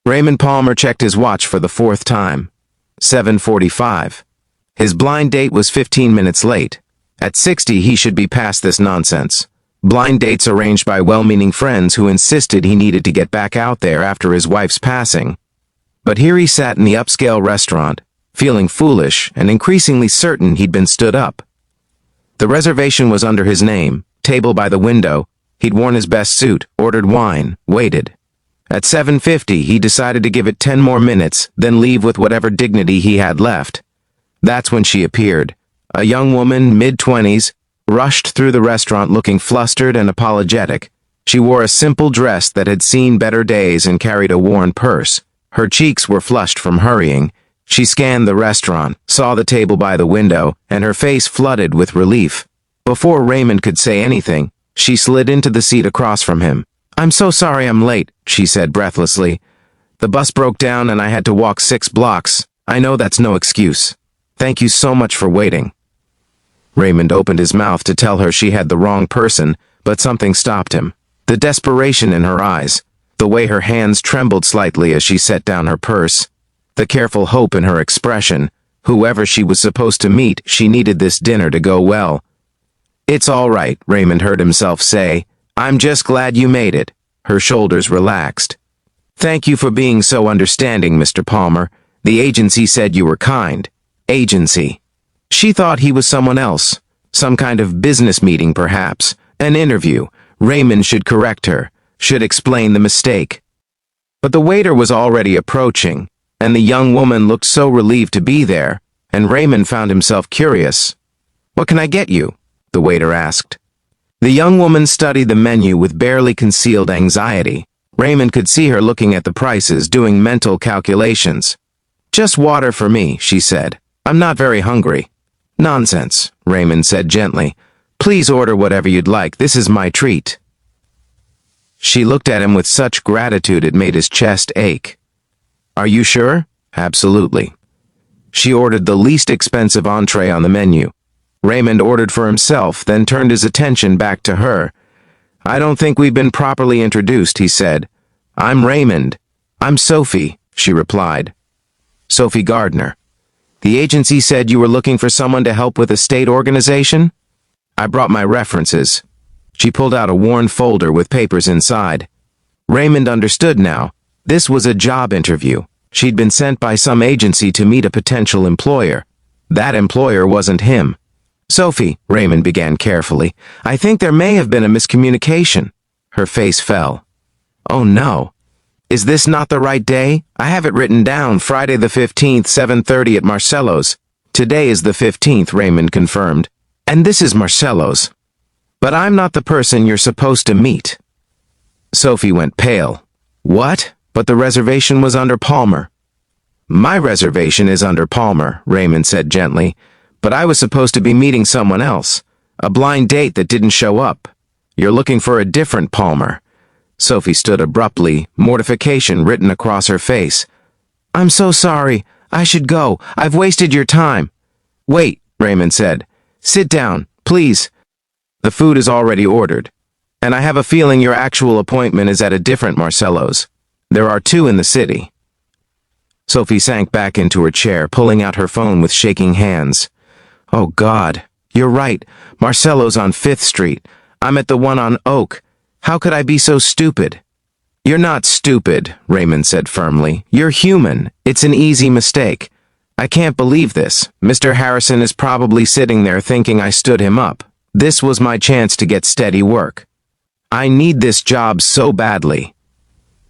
Raymond Palmer checked his watch for the fourth time. 7:45. His blind date was 15 minutes late. At 60, he should be past this nonsense. Blind dates arranged by well-meaning friends who insisted he needed to get back out there after his wife's passing. But here he sat in the upscale restaurant, feeling foolish and increasingly certain he'd been stood up. The reservation was under his name, table by the window. He'd worn his best suit, ordered wine, waited. At 7:50, he decided to give it 10 more minutes, then leave with whatever dignity he had left. That's when she appeared. A young woman, mid-20s, rushed through the restaurant looking flustered and apologetic. She wore a simple dress that had seen better days and carried a worn purse. Her cheeks were flushed from hurrying. She scanned the restaurant, saw the table by the window, and her face flooded with relief. Before Raymond could say anything, she slid into the seat across from him. "I'm so sorry I'm late," she said breathlessly. "The bus broke down and I had to walk 6 blocks. I know that's no excuse. Thank you so much for waiting." Raymond opened his mouth to tell her she had the wrong person, but something stopped him. The desperation in her eyes, the way her hands trembled slightly as she set down her purse, the careful hope in her expression. Whoever she was supposed to meet, she needed this dinner to go well. "It's all right," Raymond heard himself say. "I'm just glad you made it." Her shoulders relaxed. "Thank you for being so understanding, Mr. Palmer. The agency said you were kind." Agency. She thought he was someone else. Some kind of business meeting, perhaps. An interview. Raymond should correct her, should explain the mistake. But the waiter was already approaching, and the young woman looked so relieved to be there, and Raymond found himself curious. "What can I get you?" the waiter asked. The young woman studied the menu with barely concealed anxiety. Raymond could see her looking at the prices, doing mental calculations. "Just water for me," she said. "I'm not very hungry." "Nonsense," Raymond said gently. "Please order whatever you'd like. This is my treat." She looked at him with such gratitude it made his chest ache. "Are you sure?" "Absolutely." She ordered the least expensive entree on the menu. Raymond ordered for himself, then turned his attention back to her. "I don't think we've been properly introduced," he said. "I'm Raymond." "I'm Sophie," she replied. "Sophie Gardner. The agency said you were looking for someone to help with a state organization?" "I brought my references." She pulled out a worn folder with papers inside. Raymond understood now. This was a job interview. She'd been sent by some agency to meet a potential employer. That employer wasn't him. "Sophie," Raymond began carefully, "I think there may have been a miscommunication." Her face fell. "Oh no. Is this not the right day? I have it written down, Friday the 15th, 7:30 at Marcello's." "Today is the 15th, Raymond confirmed. "And this is Marcello's. But I'm not the person you're supposed to meet." Sophie went pale. "What? But the reservation was under Palmer." "My reservation is under Palmer," Raymond said gently. "But I was supposed to be meeting someone else. A blind date that didn't show up. You're looking for a different Palmer." Sophie stood abruptly, mortification written across her face. "I'm so sorry. I should go. I've wasted your time." "Wait," Raymond said. "Sit down, please. The food is already ordered. And I have a feeling your actual appointment is at a different Marcello's. There are 2 in the city." Sophie sank back into her chair, pulling out her phone with shaking hands. "Oh God, you're right. Marcello's on 5th Street. I'm at the one on Oak. How could I be so stupid?" "You're not stupid," Raymond said firmly. "You're human. It's an easy mistake. I can't believe this. Mr. Harrison is probably sitting there thinking I stood him up. This was my chance to get steady work. I need this job so badly."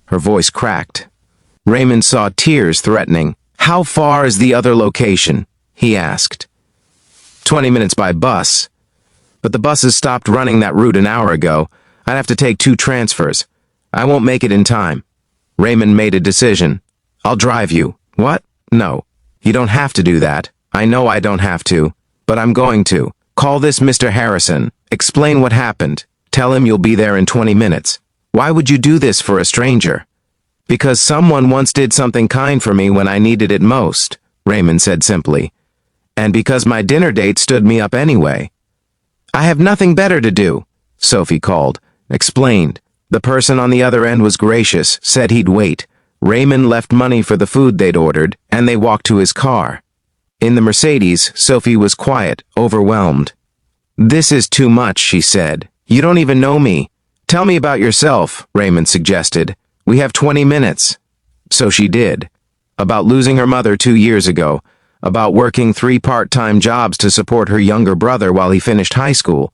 Her voice cracked. Raymond saw tears threatening. "How far is the other location?" he asked. 20 minutes by bus. But the buses stopped running that route an hour ago. I'd have to take 2 transfers. I won't make it in time." Raymond made a decision. "I'll drive you." "What? No. You don't have to do that. I know I don't have to. But I'm going to. Call this Mr. Harrison. Explain what happened. Tell him you'll be there in 20 minutes. Why would you do this for a stranger?" "Because someone once did something kind for me when I needed it most," Raymond said simply. "And because my dinner date stood me up anyway." "I have nothing better to do," Sophie called, explained. The person on the other end was gracious, said he'd wait. Raymond left money for the food they'd ordered, and they walked to his car. In the Mercedes, Sophie was quiet, overwhelmed. "This is too much," she said. "You don't even know me." "Tell me about yourself," Raymond suggested. "We have 20 minutes. So she did. About losing her mother 2 years ago. About working 3 part-time jobs to support her younger brother while he finished high school.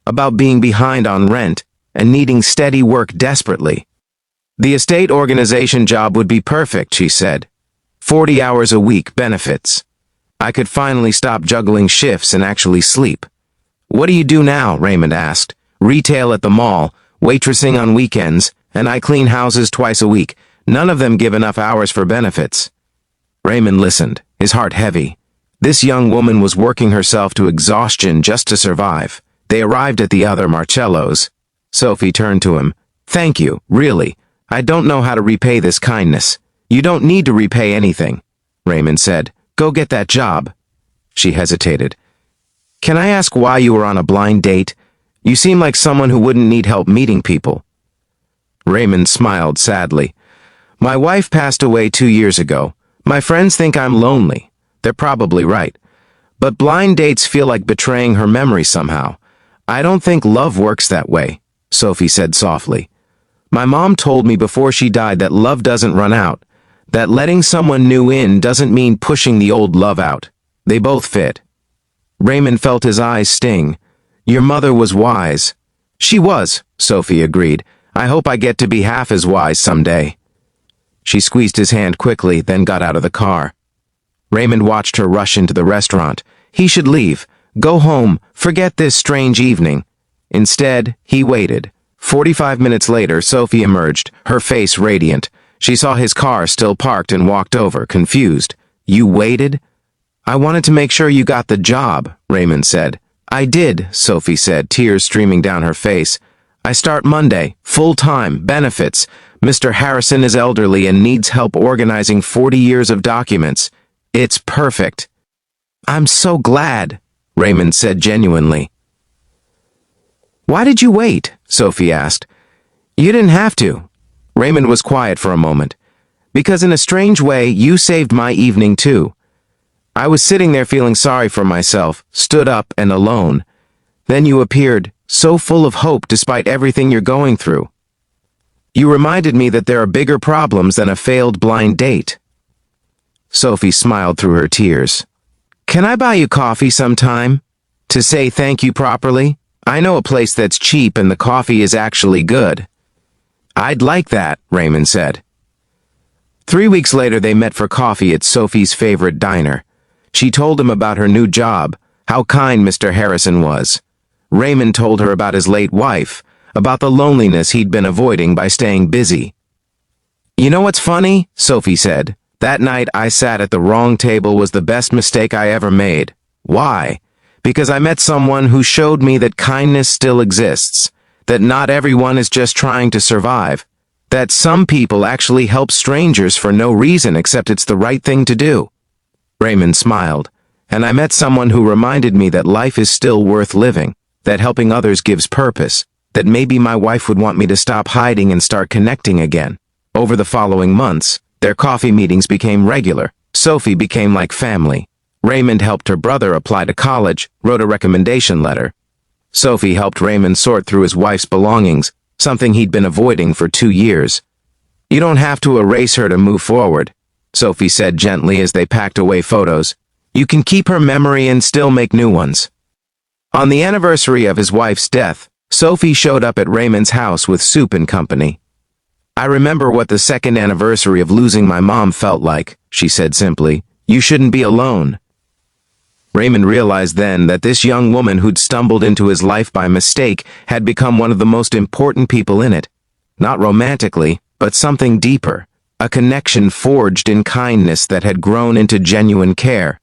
About being behind on rent and needing steady work desperately. "The estate organization job would be perfect," she said. 40 hours a week, benefits. I could finally stop juggling shifts and actually sleep. "What do you do now?" Raymond asked. "Retail at the mall, waitressing on weekends, and I clean houses twice a week. None of them give enough hours for benefits." Raymond listened, his heart heavy. This young woman was working herself to exhaustion just to survive. They arrived at the other Marcello's. Sophie turned to him. "Thank you, really. I don't know how to repay this kindness." "You don't need to repay anything," Raymond said. "Go get that job." She hesitated. "Can I ask why you were on a blind date? You seem like someone who wouldn't need help meeting people." Raymond smiled sadly. "My wife passed away 2 years ago. My friends think I'm lonely. They're probably right. But blind dates feel like betraying her memory somehow. I don't think love works that way," Sophie said softly. "My mom told me before she died that love doesn't run out, that letting someone new in doesn't mean pushing the old love out. They both fit." Raymond felt his eyes sting. "Your mother was wise." "She was," Sophie agreed. "I hope I get to be half as wise someday." She squeezed his hand quickly, then got out of the car. Raymond watched her rush into the restaurant. He should leave, go home, forget this strange evening. Instead, he waited. 45 minutes later, Sophie emerged, her face radiant. She saw his car still parked and walked over, confused. "You waited?" "I wanted to make sure you got the job," Raymond said. "I did," Sophie said, tears streaming down her face. "I start Monday, full-time, benefits. Mr. Harrison is elderly and needs help organizing 40 years of documents. It's perfect." "I'm so glad," Raymond said genuinely. "Why did you wait?" Sophie asked. "You didn't have to." Raymond was quiet for a moment. "Because in a strange way, you saved my evening too. I was sitting there feeling sorry for myself, stood up and alone. Then you appeared, so full of hope despite everything you're going through. You reminded me that there are bigger problems than a failed blind date." Sophie smiled through her tears. "Can I buy you coffee sometime? To say thank you properly? I know a place that's cheap and the coffee is actually good." "I'd like that," Raymond said. 3 weeks later, they met for coffee at Sophie's favorite diner. She told him about her new job, how kind Mr. Harrison was. Raymond told her about his late wife, about the loneliness he'd been avoiding by staying busy. "You know what's funny?" Sophie said. "That night I sat at the wrong table was the best mistake I ever made. Why? Because I met someone who showed me that kindness still exists, that not everyone is just trying to survive, that some people actually help strangers for no reason except it's the right thing to do." Raymond smiled. "And I met someone who reminded me that life is still worth living, that helping others gives purpose, that maybe my wife would want me to stop hiding and start connecting again." Over the following months, their coffee meetings became regular. Sophie became like family. Raymond helped her brother apply to college, wrote a recommendation letter. Sophie helped Raymond sort through his wife's belongings, something he'd been avoiding for 2 years. "You don't have to erase her to move forward," Sophie said gently as they packed away photos. "You can keep her memory and still make new ones." On the anniversary of his wife's death, Sophie showed up at Raymond's house with soup and company. "I remember what the second anniversary of losing my mom felt like," she said simply. "You shouldn't be alone." Raymond realized then that this young woman who'd stumbled into his life by mistake had become one of the most important people in it. Not romantically, but something deeper. A connection forged in kindness that had grown into genuine care.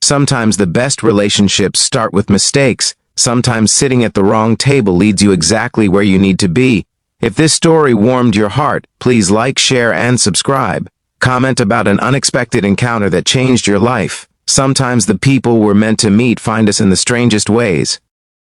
Sometimes the best relationships start with mistakes. Sometimes sitting at the wrong table leads you exactly where you need to be. If this story warmed your heart, please like, share, and subscribe. Comment about an unexpected encounter that changed your life. Sometimes the people we're meant to meet find us in the strangest ways.